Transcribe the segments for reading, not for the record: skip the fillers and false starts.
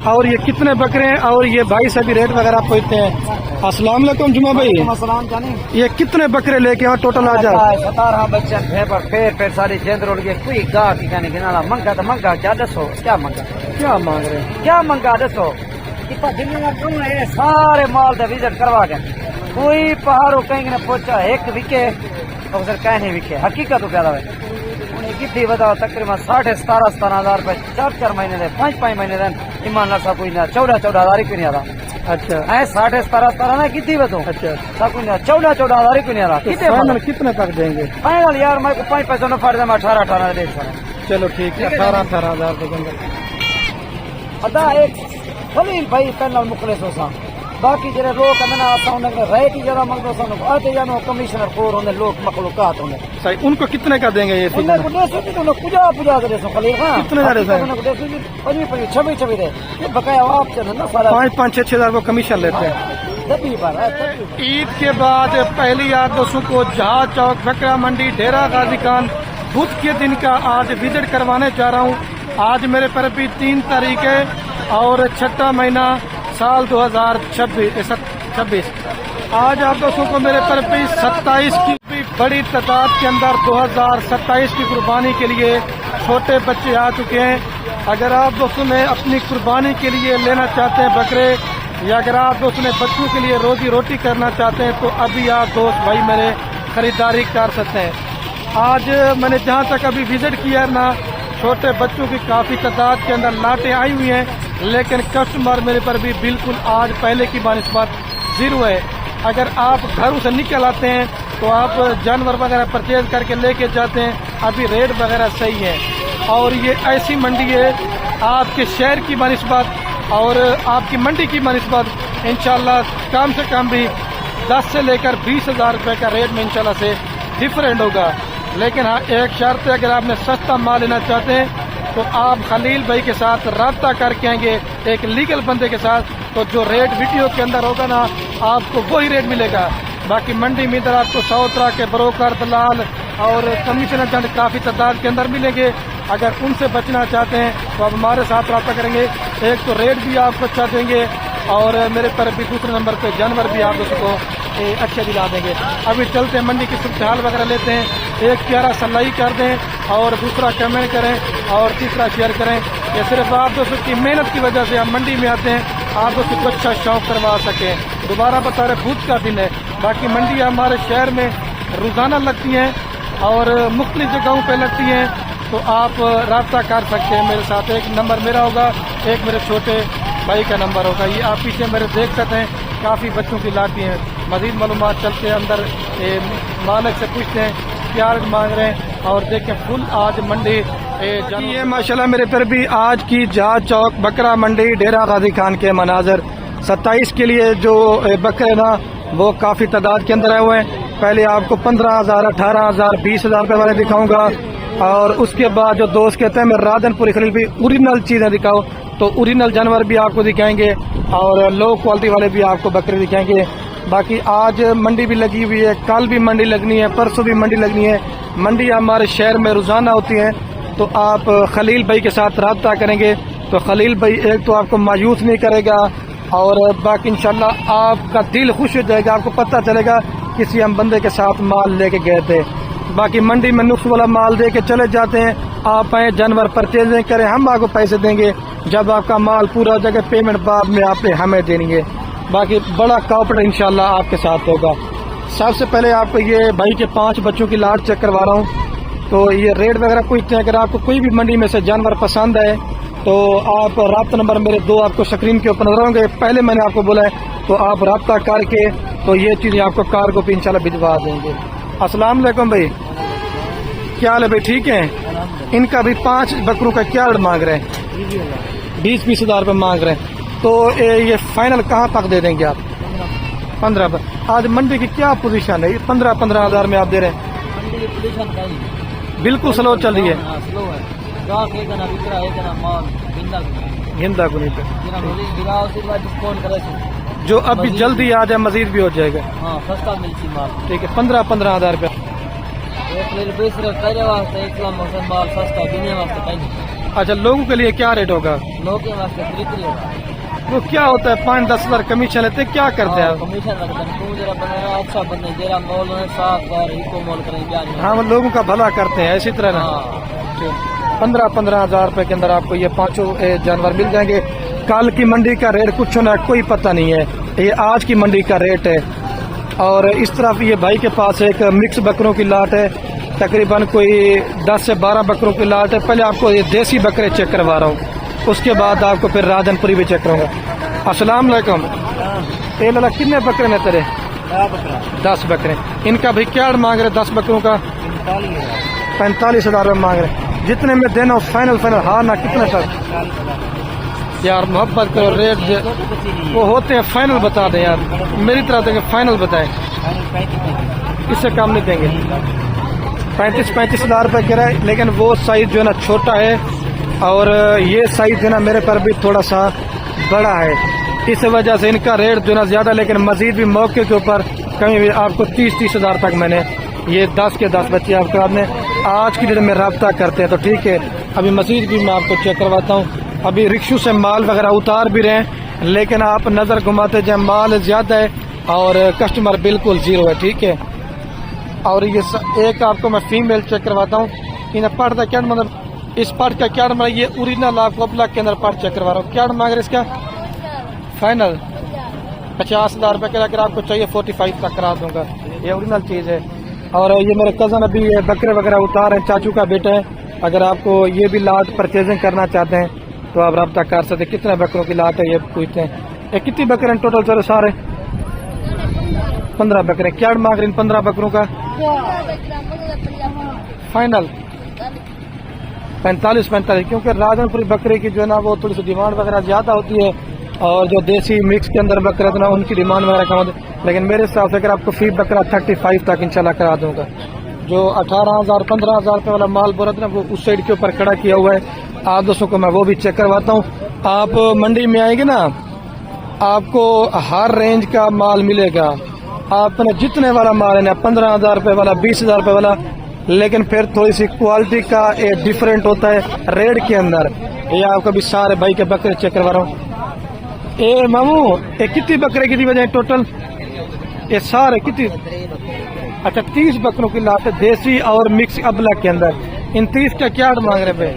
और ये कितने बकरे हैं और ये भाई सभी रेट वगैरह पूछते हैं। अस्सलाम वालेकुम जुमा भाई, ये कितने बकरे लेके आओ टोटल आ जाओ? 17 बच्चे फिर सारी जेंद रोड के कोई गाह की कहने गिना मंगा तो मंगा क्या दसो क्या मंगा क्या मांग रहे हैं? क्या मंगा दसो सारे माल का विजिट करवा के कोई पहाड़ों कहीं न पहुंचा एक विके और सर कहीं नहीं विके हकीकत तो क्या है कितनी बताओ तकरीबन 17,500 रुपए 4 महीने दे 5 महीने दे ईमानदार सा कोई ना 14,000 ही नहीं आता। अच्छा है 17,500 ना कितनी बताओ? अच्छा सब कुछ 14,000 ही नहीं आता। कितने तक देंगे? फाइनल यार मेरे को 5 पैसों में फाड़ मैं 18 दे सकता। चलो ठीक है 18,000 के अंदर अदा एक खलील भाई पहला मुखलिस होसा बाकी जरे लोग कमना आता उन्हें रेट ही जरा मंगो सन आते जानो कमिश्नर कोर होने लोग मखलूकात होने सही। उनको कितने का देंगे ये? उन्हें को देसो कि तो पूजा दे सो खलील। हां कितने का देसो? उन्हें को देसो 25 दे ये बकाया आप चले ना सारा 5-6 हज़ार को कमीशन लेते हैं। दबी बार ईद के बाद पहली यार दोस्तों को जहाज चौक बकरा मंडी डेरा गाजी खान बुध के दिन का आज विजिट करवाने जा रहा हूँ। आज मेरे पर भी 3 तारीख है और 6वां महीना साल 2026। आज आप दोस्तों को मेरे पर भी 27 की भी बड़ी तादाद के अंदर 2027 की कुर्बानी के लिए छोटे बच्चे आ चुके हैं। अगर आप दोस्तों ने अपनी कुर्बानी के लिए लेना चाहते हैं बकरे या अगर आप दोस्तों ने बच्चों के लिए रोजी रोटी करना चाहते हैं तो अभी आप दोस्त भाई मेरे खरीदारी कर सकते हैं। आज मैंने जहाँ तक अभी विजिट किया है ना छोटे बच्चों की काफी तादाद के अंदर लाटें आई हुई हैं, लेकिन कस्टमर मेरे पर भी बिल्कुल आज पहले की बानिस्बत जीरो है। अगर आप घरों से निकल आते हैं तो आप जानवर वगैरह परचेज करके लेके जाते हैं, अभी रेट वगैरह सही है। और ये ऐसी मंडी है आपके शहर की बानिस्बत और आपकी मंडी की बानिस्बत इंशाल्लाह कम से कम भी 10 से लेकर 20,000 रुपये का रेट में इंशाल्लाह से डिफरेंट होगा। लेकिन हाँ एक शर्त है, अगर आपने सस्ता माल लेना चाहते हैं तो आप खलील भाई के साथ रब्ता करके आएंगे एक लीगल बंदे के साथ, तो जो रेट वीडियो के अंदर होगा ना आपको वही रेट मिलेगा। बाकी मंडी में इधर आपको 100 तरह के ब्रोकर दलाल और कमीशन एजेंट काफ़ी तादाद के अंदर मिलेंगे। अगर उनसे बचना चाहते हैं तो आप हमारे साथ रब्ता करेंगे, एक तो रेट भी आपको अच्छा देंगे और मेरे पर भी दूसरे नंबर पे जानवर भी आप उसको अच्छे दिला देंगे। अभी चलते हैं मंडी की सूरत हाल वगैरह लेते हैं। एक प्यारा सा लाइक कर दें और दूसरा कमेंट करें और तीसरा शेयर करें। ये सिर्फ आप दोस्तों की मेहनत की वजह से हम मंडी में आते हैं, आप दोस्तों को अच्छा शौक करवा सकें। दोबारा बता रहे बुध का दिन है, बाकी मंडी हमारे शहर में रोजाना लगती हैं और मुख्तलिफ जगहों पे लगती हैं, तो आप रब्ता कर सकते हैं मेरे साथ। एक नंबर मेरा होगा, एक मेरे छोटे भाई का नंबर होगा। ये आप पीछे मेरे देख सकते हैं काफ़ी बच्चों की लाती हैं। मजीद मालूमात चलते अंदर मालिक से पूछते हैं क्या मांग रहे हैं और देखें फुल आज मंडी ये माशाल्लाह मेरे पर भी आज की जहाज चौक बकरा मंडी डेरा गाजी खान के मनाजर 27 के लिए जो बकरे ना वो काफ़ी तादाद के अंदर आए हुए हैं। पहले आपको 15,000, 18,000, 20,000 रुपये वाले दिखाऊंगा और उसके बाद जो दोस्त कहते हैं मैं राधनपुरी खलील भी ओरिजिनल चीज़ें दिखाओ, तो ओरिजिनल जानवर भी आपको दिखाएंगे और लो क्वालिटी वाले भी आपको बकरे दिखाएंगे। बाकी आज मंडी भी लगी हुई है, कल भी मंडी लगनी है, परसों भी मंडी लगनी है। मंडी हमारे शहर में रोजाना होती है, तो आप खलील भाई के साथ रब्ता करेंगे तो खलील भाई एक तो आपको मायूस नहीं करेगा और बाकी इंशाल्लाह आपका दिल खुश हो जाएगा, आपको पता चलेगा किसी हम बंदे के साथ माल लेके गए थे। बाकी मंडी में नुक्स वाला माल दे के चले जाते हैं, आप आए जानवर परचेज नहीं करें, हम आपको पैसे देंगे, जब आपका माल पूरा हो जाएगा पेमेंट बाद में आपने हमें देनी है। बाकी बड़ा कॉपरेट इंशाल्लाह आपके साथ होगा। सबसे पहले आपको ये भाई के 5 बच्चों की लाट चेक करवा रहा हूँ, तो ये रेट वगैरह पूछते हैं। अगर आपको कोई भी मंडी में से जानवर पसंद है तो आप रब्ता नंबर मेरे 2 आपको स्क्रीन के ऊपर नजर होंगे, पहले मैंने आपको बोला है, तो आप रब्ता करके तो ये चीज़ें आपको कार को भी इंशाल्लाह भिजवा देंगे। अस्सलाम वालेकुम भाई, क्या हाल है भाई? ठीक है। इनका भी 5 बकरों का क्या रेट मांग रहे हैं? 20-20 हज़ार रुपये मांग रहे हैं, तो ये फाइनल कहाँ तक दे देंगे आप? 15 पर। आज मंडी की क्या पोजीशन है? 15-15 हज़ार में आप दे रहे हैं? बिल्कुल स्लो चल रही है, गिंदा गुनी पे जो अभी जल्दी आ जाए मजीद भी हो जाएगा। सस्ता मिलती माल ठीक है, 15-15 हज़ार रुपये। अच्छा, लोगों के लिए क्या रेट होगा? लोगों के वास्ते 3 होगा। वो क्या होता है, 5-10 हजार कमीशन लेते हैं, क्या करते हैं आप? कमीशन लगता है, तू जरा बना अच्छा बने, जरा मॉल में साफ कर, इको मॉल करें क्या नहीं। हाँ, वो लोगों का भला करते हैं इसी तरह ना। हाँ। 15-15 हजार रुपए के अंदर आपको ये पांचों जानवर मिल जाएंगे। कल की मंडी का रेट कुछ होना कोई पता नहीं है, ये आज की मंडी का रेट है। और इस तरफ ये भाई के पास एक मिक्स बकरों की लाट है, तकरीबन कोई 10 से 12 बकरों की लाट है। पहले आपको ये देसी बकरे चेक करवा रहा हूँ, उसके बाद आपको फिर राजनपुरी भी चेक करूँगा। अस्सलाम वालेकुम। ये लाला कितने बकरे ने तेरे? 10 बकरे। इनका भाई क्या मांग रहे? 10 बकरों का 45 हजार रुपये मांग रहे। जितने में देना हो फाइनल हाँ ना, कितने तक यार? मोहब्बत करो, रेट वो होते हैं फाइनल बता दें यार, मेरी तरफ देंगे फाइनल बताएं, इससे कम नहीं देंगे। 35 हजार रुपये कह रहा है, लेकिन वो साइज जो है ना छोटा है और ये साइज जो है ना मेरे पर भी थोड़ा सा बड़ा है, इस वजह से इनका रेट जो है ना ज्यादा। लेकिन मजीद भी मौके के ऊपर कहीं भी आपको 30 हजार तक मैंने ये 10 के 10 बच्चे आपको आपने आज की डेट में रब्ता करते हैं। तो ठीक है, अभी मजीद भी मैं आपको चेक करवाता हूँ। अभी रिक्शों से माल वगैरह उतार भी रहे हैं, लेकिन आप नजर घुमाते जाए माल ज्यादा है और कस्टमर बिल्कुल जीरो है। ठीक है, और ये एक आपको मैं फीमेल चेक करवाता हूँ। इन्हें पार्ट का क्या मतलब, इस पार्ट का क्या मतलब, ये ओरिजिनल आपको ब्लॉक के अंदर पार्ट चेक करवा रहा हूँ। क्या मांग रहे इसका? फाइनल 50 हजार रुपये का, अगर आपको चाहिए 45 तक करा दूंगा, ये ओरिजिनल चीज़ है। और ये मेरे कज़न अभी ये बकरे वगैरह उतार हैं, चाचू का बेटा है। अगर आपको ये भी लाट परचेजिंग करना चाहते हैं तो आप रब्ता कर सकते हैं। कितने बकरों की लाट है ये पूछते हैं। ये कितनी बकरे हैं टोटल? चलो सारे 15 बकरे। क्या मांग रहे इन 15 बकरों का? फाइनल 45, क्योंकि राजनपुरी बकरे की जो है ना वो थोड़ी सी डिमांड वगैरह ज्यादा होती है, और जो देसी मिक्स के अंदर बकरा था ना उनकी डिमांड वगैरह कम होती है। लेकिन मेरे हिसाब से अगर आपको फी बकरा 35 तक इंशाल्लाह करा दूंगा। जो 18,000 15,000 रुपये वाला माल बोला था ना वो उस साइड के ऊपर खड़ा किया हुआ है। आप दोस्तों को मैं वो भी चेक करवाता हूँ। आप मंडी में आएंगे ना, आपको हर रेंज का माल मिलेगा। आपने जितने वाला माल है ना, 15,000 रुपये वाला, 20,000 रुपये वाला, लेकिन फिर थोड़ी सी क्वालिटी का एक डिफरेंट होता है रेट के अंदर। ये आपको भी सारे भाई के बकरे चेक करवा रहा हूँ। ए मामू, ये कितनी बकरे की वजह टोटल? ये सारे कितनी? अच्छा, 30 बकरों की लाट है, देसी और मिक्स अबला के अंदर। इन 30 का क्या मांग रहे भाई?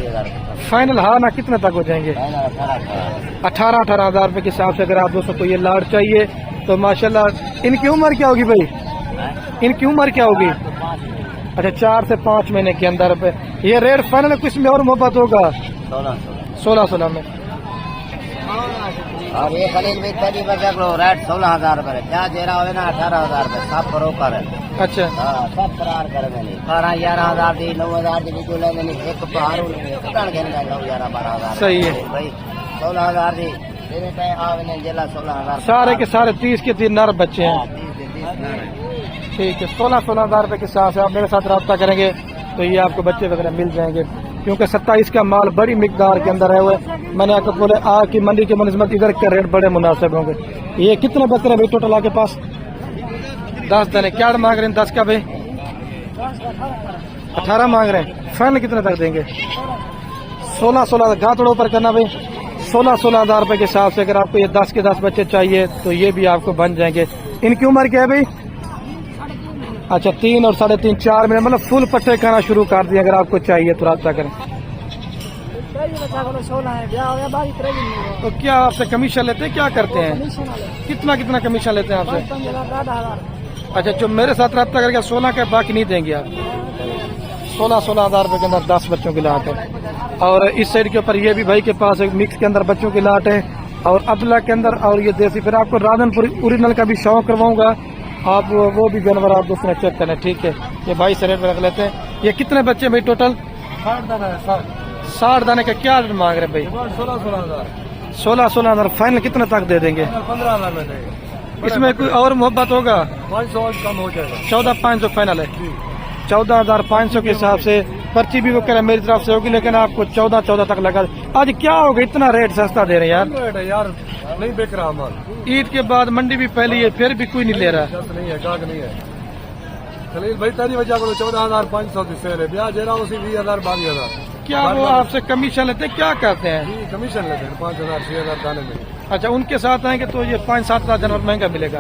फाइनल हाँ ना, कितने तक हो जाएंगे? 18 हजार रुपये के हिसाब से अगर आप दोस्तों को ये लाट चाहिए तो माशाल्लाह। इनकी उम्र क्या होगी भाई? इनकी उम्र क्या होगी? अच्छा, 4 से 5 महीने के अंदर पे ये रेट फाइनल। कुछ में और मोहब्बत होगा 16 में। और ये खलील भाई पहली बच्चा को रेट 16,000 रुपये, क्या जेरा हो ना 18,000 रुपये, सब बरोबर है। अच्छा, सब करार कर मैंने 12-11,000 दी, 9,000 दी, जो ले मैंने एक पहाड़ उठान के निकाल 11-12,000 सही है भाई। 16,000 दी मेरे पे आवने जिला 16,000 सारे के सारे 30 के 3 नर बच्चे हैं। ठीक है, 16 हजार रुपये के हिसाब से आप मेरे साथ रब्ता करेंगे तो ये आपको बच्चे वगैरह मिल जाएंगे, क्योंकि 27 का माल बड़ी मिकदार के अंदर है हुए। मैंने आपको बोले आ की मंडी की मनस्बत इधर के रेट बड़े मुनासिब होंगे। ये कितने बकरे भाई टोटल आपके पास? 10 दने। क्या मांग रहे हैं 10 का भाई? 18 मांग रहे हैं। फाइनल कितने तक देंगे? 16 घा थोड़ा ऊपर करना भाई। 16 हजार रुपये के हिसाब से अगर आपको ये 10 के 10 बच्चे चाहिए तो ये भी आपको बन जाएंगे। इनकी उम्र क्या है भाई? अच्छा, 3 और 3.5 4 महीने, मतलब फुल पट्टे खाना शुरू कर दिए। अगर आपको चाहिए तो रब्ता करें। तो क्या आपसे कमीशन लेते हैं, क्या करते हैं? कितना कमीशन लेते हैं आपसे? अच्छा, जो मेरे साथ रब्ता करके 16 के बाकी नहीं देंगे आप? 16 हजार रुपये के अंदर 10 बच्चों की लाट है। और इस साइड के ऊपर ये भी भाई के पास एक मिक्स के अंदर बच्चों की लाट है, और अदला के अंदर, और ये देसी। फिर आपको राजनपुरी ओरिजिनल का भी शौक करवाऊंगा, आप वो भी जानवर आप दोस्तों चेक करें। ठीक है, ये भाई से रेट रख लेते हैं। ये कितने बच्चे भाई टोटल? 60 दाने का क्या मांग रहे भाई? 16 हजार। फाइनल कितने तक दे देंगे? 15,000 में देंगे। इसमें कोई और मोहब्बत होगा? 500 कम हो जाएगा। 14,500 फाइनल है। 14,500 के हिसाब से पर्ची भी वो कह रहे मेरी तरफ से होगी, लेकिन आपको 14 तक लगा। आज क्या होगा, इतना रेट सस्ता दे रहे हैं यार नहीं बिक रहा माल। ईद के बाद मंडी भी फैली है, फिर भी कोई नहीं ले रहा। नहीं है, गाहक नहीं है। खलील भाई तेरी वजह को 14,500 की सेल है, ब्याह जेरा उसी 20,000 22,000। क्या वो आपसे कमीशन लेते हैं, क्या करते हैं? कमीशन लेते हैं 5,000 6,000 दाने में। अच्छा, उनके साथ आएंगे तो ये 5-7 हज़ार जानवर महंगा मिलेगा।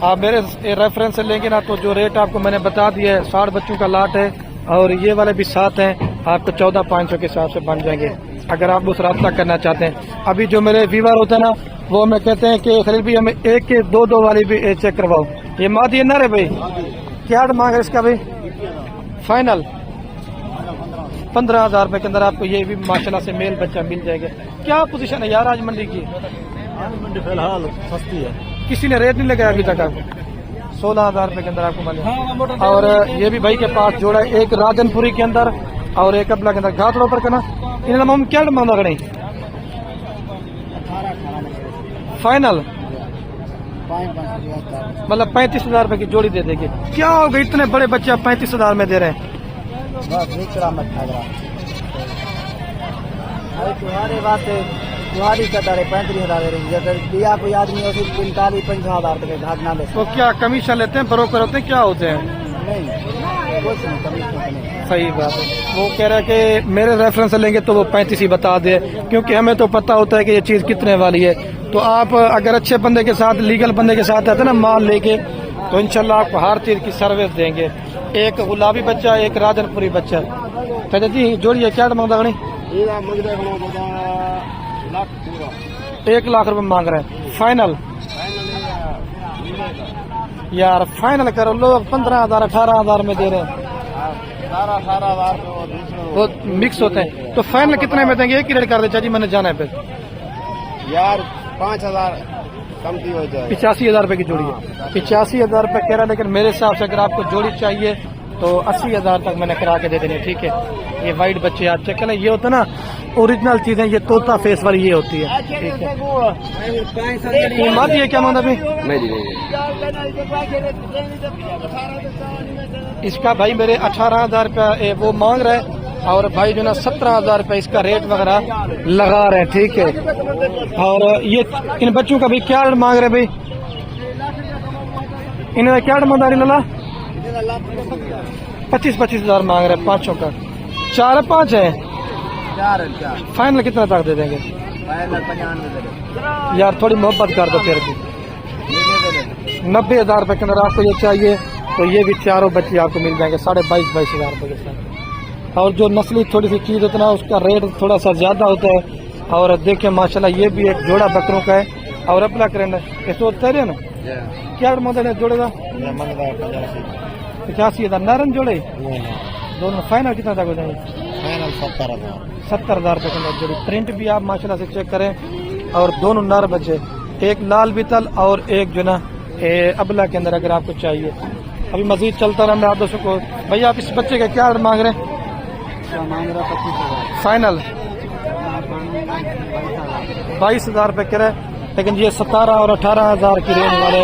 आप मेरे रेफरेंस से लेंगे ना तो जो रेट आपको मैंने बता दिया है, 60 बच्चों का लाट है और ये वाले भी साथ हैं, आपको 14,500 के हिसाब से बन जाएंगे अगर आप उस रब्ता करना चाहते हैं। अभी जो मेरे व्यूवर होते हैं ना, वो हमें कहते हैं कि खलील भी हमें एक के दो वाली भी चेक करवाओ। ये मादी है ना रे भाई, क्या मांग है इसका भाई? फाइनल 15,000 रुपए के अंदर आपको ये भी माशाल्लाह से मेल बच्चा मिल जाएगा। क्या पोजीशन है यार आज मंडी की? मंडी फिलहाल सस्ती है, किसी ने रेट नहीं लगाया अभी तक आपको? 16,000 रुपए के अंदर आपको मिले। और ये भी भाई के पास जोड़ा है, एक राजनपुरी के अंदर और एक अबला के अंदर घाटड़ों पर करना। इन्हें हम क्या मांगा करें? फाइनल मतलब 35,000 रुपए की जोड़ी दे देंगे। क्या हो गई, इतने बड़े बच्चे आप 35,000 में दे रहे हैं? तुम्हारे वास्ते तुम्हारी कदर है 35,000 अगर दिया कोई आदमी हो 45-50,000 तक घाट ना ले। तो क्या कमीशन लेते हैं, ब्रोकर होते हैं, क्या होते हैं? नहीं कुछ नहीं, कमीशन नहीं। सही बात है। वो कह रहा है कि मेरे रेफरेंस से लेंगे तो वो 35 ही बता दे, क्योंकि हमें तो पता होता है कि ये चीज कितने वाली है। तो आप अगर अच्छे बंदे के साथ, लीगल बंदे के साथ आते ना माल लेके, तो इंशाल्लाह आपको हर चीज की सर्विस देंगे। एक गुलाबी बच्चा, एक राजनपुरी बच्चा। तो जी जोड़िए क्या मांगता गणी? 1 लाख रुपए मांग रहे हैं। फाइनल यार फाइनल करो, लोग 15,000 18,000 में दे रहे हैं, 18,000 वो मिक्स होते हैं। तो फाइनल कितने में देंगे? एक ही रेट कर दे चाची, मैंने जाना है फिर। यार 5,000 कमती हो जाए। 85,000 रुपए की जोड़ी है। 85,000 रुपए कह रहा है, लेकिन मेरे हिसाब से अगर आपको जोड़ी चाहिए तो 80,000 तक मैंने करा के दे देने। ठीक है, ये वाइट बच्चे आप चेक करें, ये होता है ना ओरिजिनल चीजें, ये तोता फेस वाली ये होती है। ठीक है, मात ये क्या मांगा भाई? इसका भाई मेरे 18,000 रुपया वो मांग रहे हैं और भाई जो ना 17,000 रुपये इसका रेट वगैरह लगा रहे हैं। ठीक है, और ये इन बच्चों का भी क्या रेट मांग रहे हैं भाई? इन्हें क्या मांगा लला? 25,000 मांग रहे हैं पांचों का। 4-5 है। फाइनल कितना तक दे देंगे? यार थोड़ी मोहब्बत कर दो फिर भी। 90,000 रुपए के अंदर आपको ये चाहिए तो ये भी चारों बच्चे आपको मिल जाएंगे 22,500 रुपए के साथ। और जो नस्ली थोड़ी सी चीज होता है ना, उसका रेट थोड़ा सा ज्यादा होता है। और देखिए माशाल्लाह ये भी एक जोड़ा बकरों का है और अपना करेंगे इसको तेरे ना क्या मॉडल है जोड़े का? 85,000 नारन जोड़े दोनों। फाइनल कितना तक हो जाएंगे? 70,000 रुपए के अंदर जोड़ी। प्रिंट भी आप माशाल्लाह से चेक करें और दोनों नर बच्चे, एक लाल बीतल और एक जो ना अबला के अंदर अगर आपको चाहिए। अभी मजीद चलता रहा, मैं आप दोस्तों को भैया आप इस बच्चे का क्या मांग रहे हैं? फाइनल 22,000 रुपए कह रहे, लेकिन ये 17 और 18,000 की रेंज वाले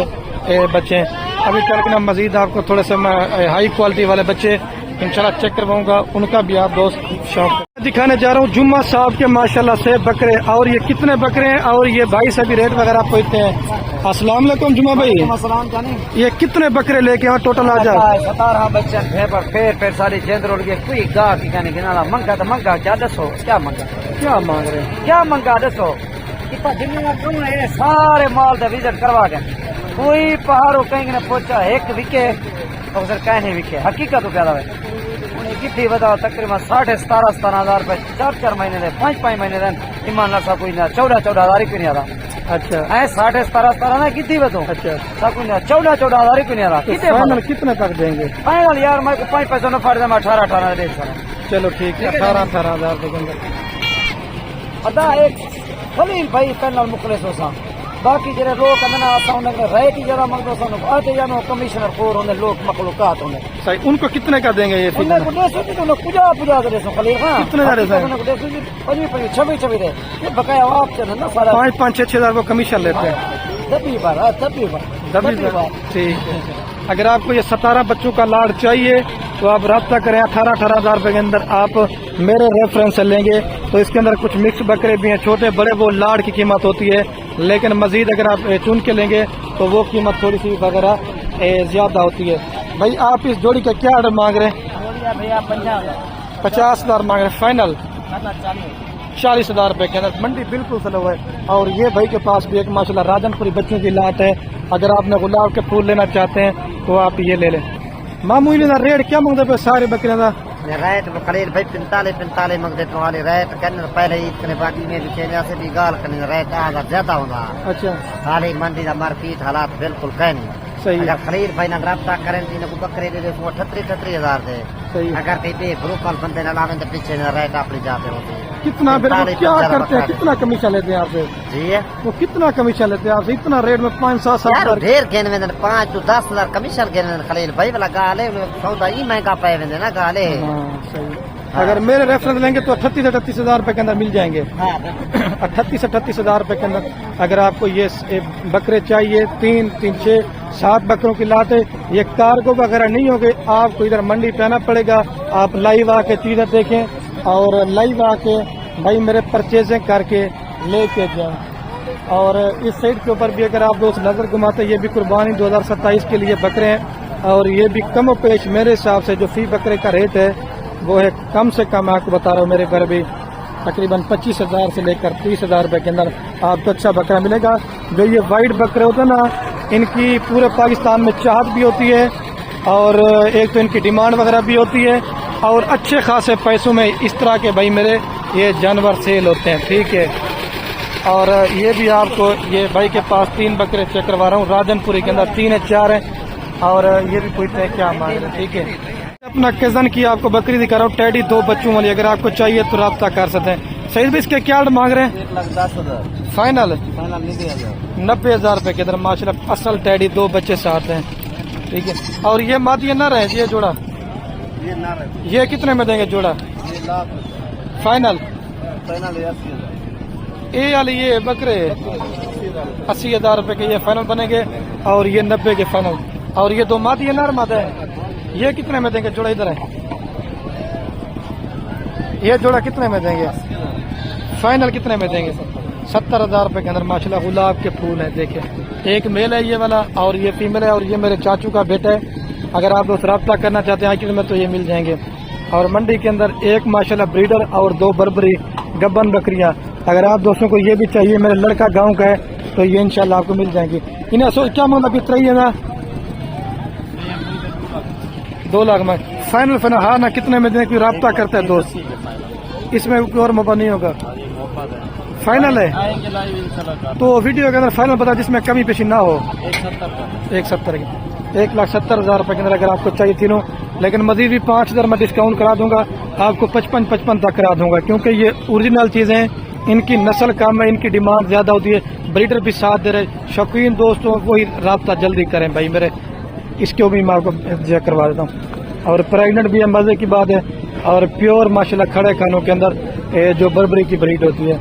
बच्चे हैं। अभी चल के ना मजीद आपको थोड़े से हाई क्वालिटी वाले बच्चे इंशाल्लाह चेक करवाऊंगा, उनका भी आप दोस्त शौक दिखाने जा रहा हूँ। जुम्मा साहब के माशाल्लाह से बकरे, और ये कितने बकरे हैं और ये भाई सभी रेट वगैरह पूछते हैं। अस्सलाम वालेकुम जुम्मा भाई, ये कितने बकरे लेके यहाँ टोटल आ जाए? 17 बच्चे फिर सारी जेंद्र उड़ गए। कोई गा की कहने गिना मंगा तो मंगा क्या दसो, क्या मंगा, क्या मांग रहे हैं? क्या मंगा दसो। सारे माल का विजिट करवा के कोई पहाड़ों कहीं ने पहुंचा एक विके और सर कहीं विके हकीकत तो क्या है। कितनी बताओ तकरीबन 17,000 रुपए 4 महीने दे 5 महीने दे ईमानदार सा कोई ना 14,000 ही नहीं आ रहा। अच्छा है 17,000 ना कितनी बताओ। अच्छा सब कुछ 14,000 ही नहीं आ रहा। फाइनल कितने तक देंगे? फाइनल यार मैं 5 पैसों में फाड़ 18 दे सकता। चलो ठीक है, 18,000 रुपए के अंदर। अदा एक खलील भाई पैनल मुखलिस हो सा बाकी जरा लोग अंदर आता हूं रेट ही जरा मंगो सन आते जानो कमिश्नर फोर होने लोग मखलूकात होने। सही, उनको कितने का देंगे ये? उन्हें को देसो कि तो पूजा करे सो खलील। हां कितने जा रहे हैं? उन्हें को देसो जी 25 दे ये बकाया आप चल ना सारा 5-6,000 को कमीशन लेते हैं। दबी बार ठीक है। अगर आपको ये 17 बच्चों का लाड़ चाहिए तो आप रब्ता करें। 18,000 रुपए के अंदर आप मेरे रेफरेंस से लेंगे तो इसके अंदर कुछ मिक्स बकरे भी हैं, छोटे बड़े, वो लाड़ की कीमत होती है। लेकिन मजीद अगर आप चुन के लेंगे तो वो कीमत थोड़ी सी वगैरह ज्यादा होती है। भाई आप इस जोड़ी का क्या ऑर्डर मांग रहे हैं? भैया 50,000 मांग रहे फाइनल। 40,000 रुपए के अंदर मंडी बिल्कुल स्लो है। और ये भाई के पास भी एक माशाल्लाह राजनपुरी बच्चों की लाट है। अगर आपने गुलाब के फूल लेना चाहते हैं तो आप ये ले लें। मामूली ना रेट क्या मांगते पे सारे बकरे का? रेट खलील भाई 45 मंगते तो वाले रेट करने पहले ईद करे बाकी में भी चेंज से भी गाल करने रेट आधा ज्यादा होगा। अच्छा खाली मंडी का मार्केट हालात बिल्कुल कहीं नहीं सही है। अगर खलील भाई ना रब्ता करें तीन को बकरे दे वो 38,000 दे। सही है। अगर कहीं ग्रुप वाले बंदे ना लावे तो पीछे रेट अपनी जाते होते। कितना फिर वो क्या करते हैं, कितना कमीशन लेते हैं आपसे? जी वो कितना कमीशन लेते हैं आपसे? इतना रेट में 5-7 यार हजार ढेर गेन में 5 to 10,000 कमीशन गेन में खलील भाई वाला गाले सौदा ही महंगा पाए वेंदे ना गाले। हाँ, सही। अगर मेरे रेफरेंस लेंगे तो 38-38,000 रुपए के अंदर मिल जाएंगे। 38-38,000 रुपए के अंदर अगर आपको ये बकरे चाहिए 3, 6, 7 बकरों की लाट है। ये कार्गो वगैरह नहीं होगे, आपको इधर मंडी पे आना पड़ेगा। आप लाइव आके चीजें देखें और लाइव आके भाई मेरे परचेजिंग करके लेके जाएं। और इस साइड के ऊपर भी अगर आप दोस्त नजर घुमाते, ये भी कुर्बानी 2027 के लिए बकरे हैं। और ये भी कम पेश मेरे हिसाब से जो फी बकरे का रेट है वो है कम से कम, आपको बता रहा हूँ मेरे घर भी तकरीबन 25,000 से लेकर 30,000 रुपए के अंदर आपको अच्छा बकरा मिलेगा। जो ये वाइट बकरे होते हैं ना, इनकी पूरे पाकिस्तान में चाहत भी होती है और एक तो इनकी डिमांड वगैरह भी होती है और अच्छे खासे पैसों में इस तरह के भाई मेरे ये जानवर सेल होते हैं। ठीक है। और ये भी आपको ये भाई के पास 3 बकरे चेक करवा रहा हूँ राजनपुरी के अंदर 3 है 4 है। और ये भी पूछते हैं क्या मांग रहे। ठीक है। अपना कजन की आपको बकरी दिखा रहा हूँ टैडी 2 बच्चों वाली, अगर आपको चाहिए तो राब्ता कर सकते हैं। सही भी इसके क्या मांग रहे हैं? 1,10,000 फाइनल 90,000 90,000 रुपए के अंदर माशाल्लाह असल टैडी 2 बच्चे साथ हैं। ठीक है। और ये मादिया न रहे ये जोड़ा, ये ना रहे ये कितने में देंगे जोड़ा? ये लाख फाइनल फाइनल 80,000 ये वाले ये बकरे 80,000 रुपए के ये फाइनल बनेंगे और ये 90 के फाइनल। और ये 2 मादिया नर मादा है, ये कितने में देंगे जोड़ा? इधर है ये जोड़ा कितने में देंगे? फाइनल कितने में देंगे? 70,000 रुपए के अंदर माशाल्लाह गुलाब के फूल है। देखिए एक मेल है ये वाला और ये फीमेल है और ये मेरे चाचू का बेटा है। अगर आप दोस्त रब्ता करना चाहते हैं आखिर में तो ये मिल जाएंगे। और मंडी के अंदर एक माशाल्लाह ब्रीडर और 2 बर्बरी गब्बन बकरियां। अगर आप दोस्तों को ये भी चाहिए, मेरा लड़का गाँव का है, तो ये इंशाल्लाह आपको मिल जाएंगी। इन्हें सोच क्या मतलब कितना ही है ना 2 लाख में फाइनल हाँ ना कितने में देने की रब्ता करता है दोस्त? इसमें कोई और मौका नहीं होगा, फाइनल है। तो वीडियो के अंदर फाइनल बता जिसमें कमी पेशी ना हो। 1,70 की 1,70,000 रुपए के अंदर अगर आपको चाहिए तीनों। लेकिन मजीद भी 5,000 मैं डिस्काउंट करा दूंगा आपको, 55 तक करा दूंगा क्योंकि ये ओरिजिनल चीजें हैं। इनकी नस्ल कम है, इनकी डिमांड ज्यादा होती है, ब्रीडर भी साथ दे रहे। शौकीन दोस्तों वही रब्ता जल्दी करें भाई मेरे, इसको भी मैं आपको चेक करवा देता हूँ। और प्रेगनेंट भी है, मजे की बात है। और प्योर माशाल्लाह खड़े खानों के अंदर जो बर्बरी की ब्रीड होती है।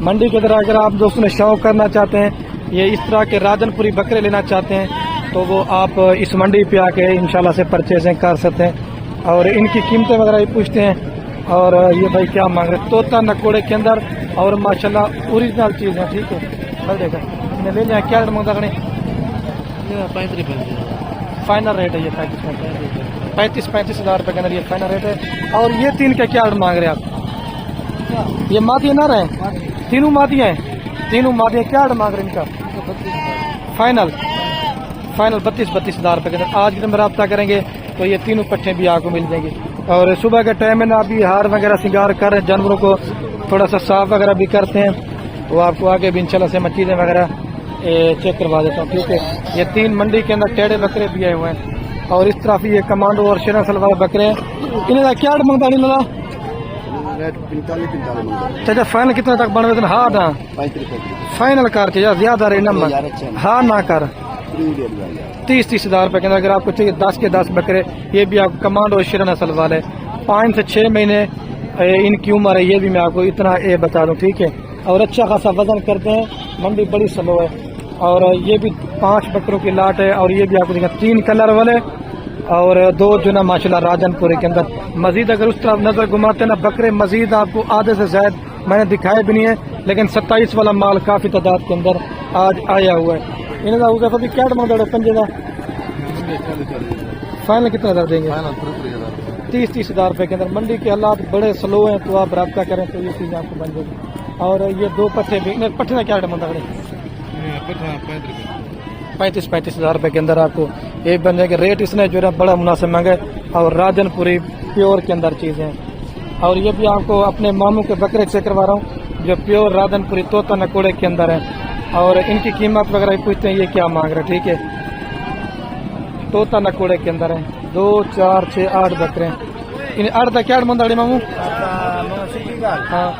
मंडी के अंदर अगर आप दोस्तों ने शौक करना चाहते हैं, ये इस तरह के राजनपुरी बकरे लेना चाहते हैं, तो वो आप इस मंडी पे आके इंशाल्लाह से परचेजिंग कर सकते हैं। और इनकी कीमतें वगैरह भी पूछते हैं। और ये भाई क्या मांग रहे, तोता नकोड़े के अंदर और माशाल्लाह ओरिजिनल चीज है। ठीक है। बल देखा इन्हें ले जाए क्या मांगता करें? 35 फाइनल रेट है ये 35,000 रुपए के अंदर ये फाइनल रेट है। और ये 3 का क्या मांग रहे हैं आप? ये मादिया ना रहे, तीनों मादिया हैं, तीनों मादिया क्या मांग रहे हैं इनका? फाइनल 32,000 रुपए के अंदर। आज जब रब्ता करेंगे तो ये तीनों पट्टे भी आपको मिल जाएंगे। और सुबह के टाइम में ना अभी हार वगैरह श्रृंगार कर रहे हैं, जानवरों को थोड़ा सा साफ वगैरह भी करते हैं, तो आपको आगे भी इंशाल्लाह से मैं चीजें वगैरह चेक करवा देता हूँ। ठीक है। ये 3 मंडी के अंदर टेढ़े बकरे भी आए हुए हैं और इस तरफ ये कमांडो और शेरा सलवार बकरे हैं। इन्हें क्या मंगता नहीं लगा? 45 चाचा फाइनल कितने तक बनवे? हाँ ना 35 फाइनल कर चाचा, ज्यादा रहे नंबर। हाँ ना कर 30,000 रुपए के अंदर अगर आपको चाहिए 10 के 10 बकरे। ये भी आपको कमांडो और शेरा नस्ल वाले 5 से 6 महीने इनकी उम्र है। ये भी मैं आपको इतना बता दूं। ठीक है। और अच्छा खासा वजन करते हैं, मंडी बड़ी स्लो है। और ये भी 5 बकरों की लाट है। और ये भी आपको देखा 3 कलर वाले और 2 जो ना माशाल्लाह राजनपुरी के अंदर। मजीद अगर उस तरफ नजर घुमाते ना बकरे मजीद आपको आधे से ज्यादा मैंने दिखाए भी नहीं है, लेकिन 27 वाला माल काफी तादाद के अंदर आज आया हुआ है। इन्हें भी क्या मंगा पंजे का फाइनल कितना कर देंगे? 30 हज़ार रुपये के अंदर। मंडी के हालात बड़े स्लो हैं, तो आप रब्ता करें तो ये चीज़ आपको बन जाएगी। और ये दो पट्टे भी पट्टे ना क्या रेट बनता है? 35 हज़ार रुपये के अंदर आपको ये बन जाएगा। रेट इसने जो है बड़ा मुनासिब महंगा है। और राजनपुरी प्योर के अंदर चीज़ें हैं। और ये भी आपको अपने मामू के बकरे चेक करवा रहा हूँ जो प्योर राजनपुरी तोता नकोड़े के अंदर है। और इनकी कीमत वगैरह पूछते हैं ये क्या मांग रहे, ठीक है। तोता नकोड़े के अंदर है। 2 4 6 8 बकरे हैं। इन 8 का क्या मंदाड़ी मामू? हाँ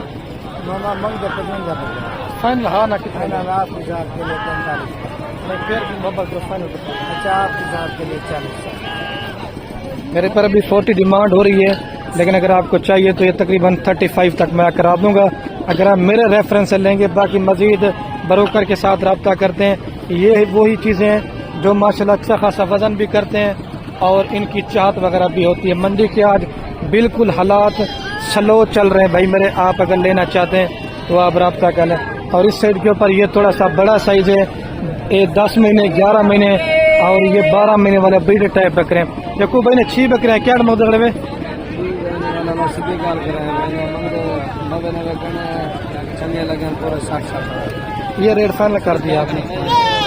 फाइनल। हाँ ना कितना? 50,000 के लिए 45, 50,000 के लिए 40। मेरे पर अभी 40 डिमांड हो रही है, लेकिन अगर आपको चाहिए तो ये तकरीबन 35 तक मैं करा दूंगा अगर आप मेरे रेफरेंस से लेंगे। बाकी मजीद ब्रोकर के साथ रब्ता करते हैं। ये वही चीज़ें हैं जो माशाल्लाह अच्छा खासा वजन भी करते हैं और इनकी चाहत वगैरह भी होती है। मंडी के आज बिल्कुल हालात स्लो चल रहे हैं भाई मेरे। आप अगर लेना चाहते हैं तो आप रब्ता कर लें। और इस साइड के ऊपर ये थोड़ा सा बड़ा साइज है, ये 10 महीने 11 महीने और ये 12 महीने वाले ब्रीड टाइप बकरे हैं। देखो भाई ने 6 बकरे हैं। क्या मतलब में ये रेट फाइनल कर दिया आपने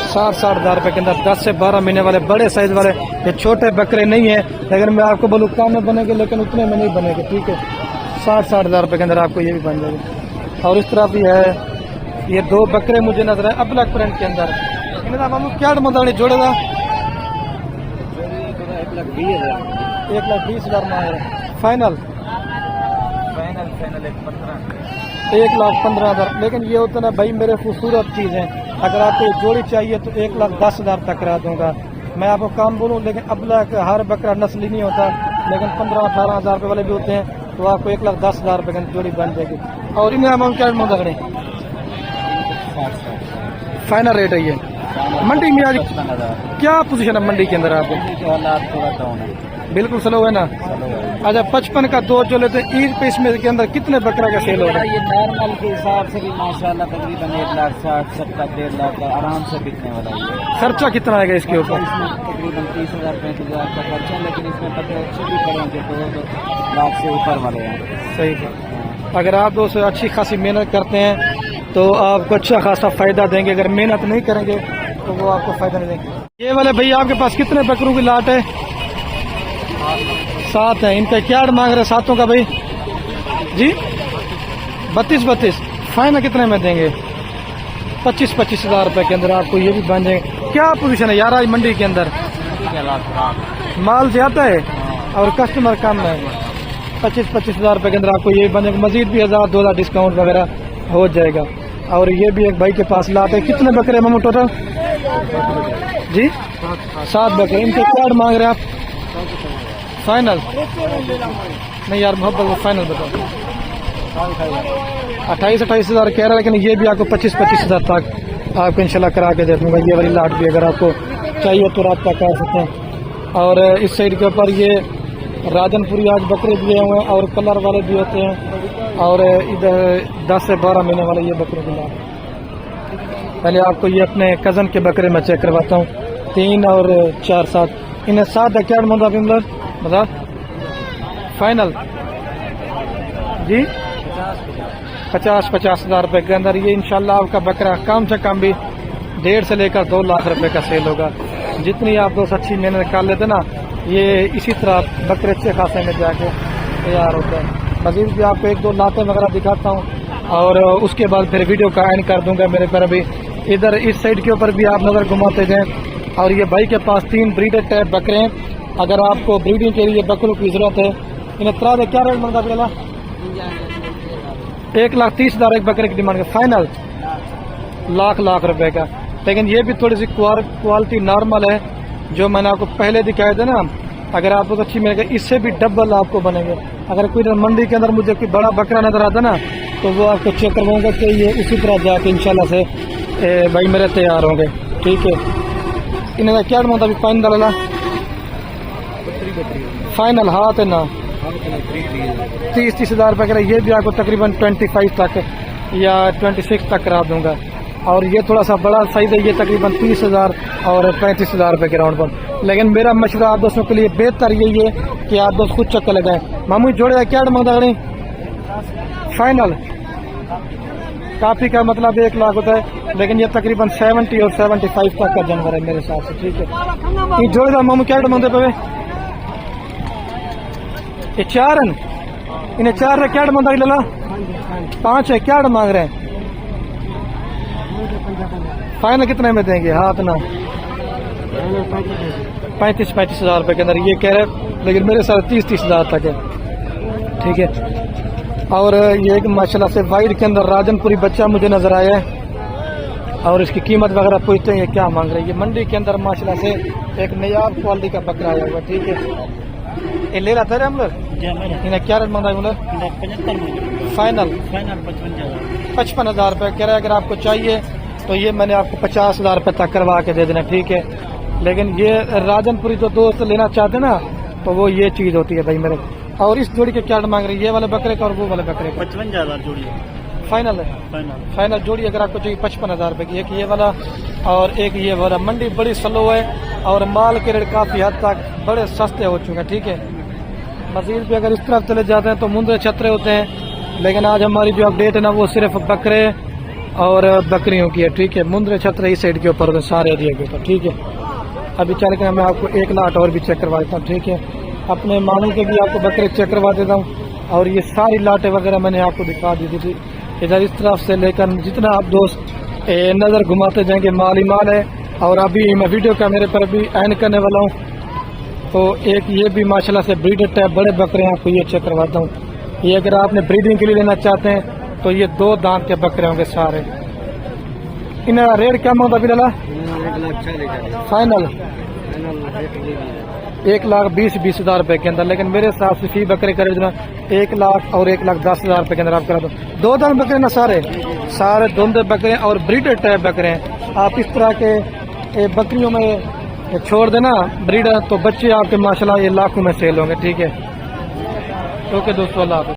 60 हज़ार रुपये के अंदर। 10 से 12 महीने वाले बड़े साइज वाले ये छोटे बकरे नहीं है, लेकिन मैं आपको बोलूँ कम में बनेंगे लेकिन उतने में नहीं बनेंगे, ठीक है। 60 हज़ार रुपये के अंदर आपको ये भी बन जाएगा। और इस तरह भी है ये 2 बकरे मुझे नजर है अबलक प्रिंट के अंदर। इनका मामू क्या मतलब जोड़ेगा? 1,20,000 मांग रहे फाइनल। 1,15,000। लेकिन ये होता ना भाई मेरे खूबसूरत चीज़ है। अगर आपको जोड़ी चाहिए तो 1,10,000 तक करा दूंगा। मैं आपको काम बोलूँ लेकिन अबलक हर बकरा नस्ली नहीं होता, लेकिन 15-18 हज़ार रुपये वाले भी होते हैं, तो आपको 1,10,000 रुपये की जोड़ी बन जाएगी। और इनका अमाउंट क्या मंगड़े फाइनल रेट है ये। मंडी में आज क्या पोजीशन है मंडी के अंदर? आपको बिल्कुल स्लो है ना? अच्छा 55 का 2 जो लेते ईद पे इसमें के अंदर कितने बकरा का सेल होगा? ये नॉर्मल के हिसाब से भी माशाल्लाह तकरीबन 1,60,000 70 1,50,000 का आराम से बिकने वाला है। खर्चा कितना आएगा इसके ऊपर? इसमें तकरीबन 30,000 35,000 का खर्चा, लेकिन इसमें पत्ते अच्छे भी करेंगे तो 2 लाख से ऊपर वाले हैं। सही है। अगर आप दोस्तों अच्छी खासी मेहनत करते हैं तो आपको अच्छा खासा फायदा देंगे। अगर मेहनत नहीं करेंगे तो वो आपको फायदा नहीं देंगे। ये वाले भैया आपके पास कितने बकरों की लाट है? 7 है। इनका क्या मांग रहे 7 का भाई जी? 32 फाइनल कितने में देंगे? 25 हज़ार रुपये के अंदर आपको ये भी बन जाएंगे। क्या पोजीशन है यार आज मंडी के अंदर? माल ज्यादा है और कस्टमर कम है। 25 हज़ार रुपये के अंदर आपको ये बन जाएगा। मजीद भी 1,000-2,000 डिस्काउंट वगैरह हो जाएगा। और ये भी एक भाई के पास लाट है। कितने बकरे मामू टोटल जी? 7 बकरे। इनके क्या मांग रहे हैं आप? फाइनल नहीं यार मोहब्बत फाइनल बताओ। 28 हज़ार कह रहा है, लेकिन ये भी आपको 25 हज़ार तक आपको इंशाल्लाह करा के दे दूँगा। ये वाली लाट भी अगर आपको चाहिए तो रात तक कर सकते हैं। और इस साइड के ऊपर ये राजनपुरी आज बकरे दिए हुए हैं और कलर वाले भी होते हैं। और इधर 10 से 12 महीने वाले ये बकरे भी लाट। पहले आपको ये अपने कज़न के बकरे में चेक करवाता हूँ। 3 और 4 7 इन्हें 7 क्या मतलब बता फाइनल जी? 50 हज़ार रुपये के अंदर ये इंशाल्लाह आपका बकरा कम से कम भी 1.5 से लेकर 2 लाख रुपए का सेल होगा। जितनी आप दोस्त अच्छी मेहनत कर लेते ना, ये इसी तरह बकरे अच्छे खासे में जाके तैयार होते हैं। मजीद भी आपको 1-2 लातें वगैरह दिखाता हूँ और उसके बाद फिर वीडियो का एंड कर दूंगा। मेरे पर अभी इधर इस साइड के ऊपर भी आप नज़र घुमाते जाएँ। और ये भाई के पास 3 ब्रीडर टाइप बकरे हैं। अगर आपको ब्रीडिंग के लिए बकरों की जरूरत है, इन्हें तरह क्या रेट बनता है? 1,30,000 एक बकरे की डिमांड है। फाइनल लाख रुपए का। लेकिन ये भी थोड़ी सी क्वालिटी नॉर्मल है जो मैंने आपको पहले दिखाए थे ना। अगर आपको अच्छी मिलेगा इससे भी डबल आपको बनेंगे। अगर कोई मंडी के अंदर मुझे कोई बड़ा बकरा नजर आता ना तो वो आपको चेक करवाऊंगा कि ये उसी तरह जाके इंशाल्लाह से भाई मेरे तैयार होंगे, ठीक है। इन्हें क्या मतलब फाइनल फाइनल हाथ है ना 30 हज़ार रुपये का। ये भी आपको तकरीबन 25 तक या 26 तक करा दूंगा। और ये थोड़ा सा बड़ा साइज है, ये तकरीबन 30 हज़ार और 35 हज़ार रुपये के राउंड पर। लेकिन मेरा मशवरा आप दोस्तों के लिए बेहतर यही है कि आप दोस्त खुद चक्कर लगाएं। मामू जोड़े का क्या मांगता नहीं फाइनल काफी का मतलब 1 लाख होता है, लेकिन ये तकरीबन 70 और 75 तक का जानवर है मेरे हिसाब से। ठीक है, ये जोड़े का मामू क्या मांगते पे ये 4 है, इन्हें 4 है क्या मांगता लला 5 है क्या मांग रहे हैं? फाइनल कितने में देंगे? हाथ ना 35 हजार रुपए के अंदर ये कह रहे, लेकिन मेरे साथ 30 हजार तक है। ठीक है, और ये एक माशाल्लाह से वाइट के अंदर राजनपुरी बच्चा मुझे नजर आया है और इसकी कीमत वगैरह पूछते हैं ये क्या मांग रहे हैं। ये मंडी के अंदर माशाल्लाह से एक नयाब क्वालिटी का बकरा आया हुआ। ठीक है, ये ले रहा था हम लोग इन्हें क्या रेट मांगा है? फाइनल 55 हजार रुपये कह रहे हैं। अगर आपको चाहिए तो ये मैंने आपको 50 हजार रुपये तक करवा के दे देना। ठीक है, लेकिन ये राजनपुरी जो दोस्त लेना चाहते ना तो वो ये चीज होती है भाई मेरे। और इस जोड़ी के क्या मांग रही है? ये वाले बकरे का और वो वाले बकरे का 55,000 जोड़ी फाइनल है। फाइनल जोड़ी अगर आपको चाहिए 55 हजार रुपये की, एक ये वाला और एक ये वाला। मंडी बड़ी स्लो है और माल के रेट काफी हद तक बड़े सस्ते हो चुके हैं। ठीक है, मजीद भी अगर इस तरफ चले जाते हैं तो मुंद्रे छतरे होते हैं, लेकिन आज हमारी जो अपडेट है ना वो सिर्फ बकरे और बकरियों की है। ठीक है, मुंद्रे छतरे इस साइड के ऊपर होते हैं सारे एरिया के ऊपर। ठीक है, अभी चल के मैं आपको 1 लाट और भी चेक करवा देता हूँ। ठीक है, अपने मानू के भी आपको बकरे चेक करवा देता हूँ और ये सारी लाटें वगैरह मैंने आपको दिखा दी थी। इधर इस तरफ से लेकर जितना आप दोस्त नज़र घुमाते जाएंगे माल ही माल है। और अभी मैं वीडियो का मेरे पर भी एंड करने वाला हूँ, तो एक ये भी माशाल्लाह से ब्रीडर टाइप बड़े बकरे हैं, आपको ये चेक करवाता हूँ। ये अगर आपने ब्रीडिंग के लिए लेना चाहते हैं तो ये 2 दांत के बकरे होंगे सारे। इनका रेट क्या मांगता बिल्ला? फाइनल 1,20,20 हजार रुपए के अंदर, लेकिन मेरे हिसाब से फी बकरे खरीदना 1 लाख और 1,10,000 रुपए के अंदर आप करा दो। 2 दांत बकरे ना सारे धुंधे बकरे और ब्रीडर टाइप बकरे हैं। आप इस तरह के बकरियों में छोड़ देना ब्रीडर तो बच्चे आपके माशाल्लाह ये लाखों में सेल होंगे। ठीक है, ओके दोस्तों, अल्लाह हाफ़िज़।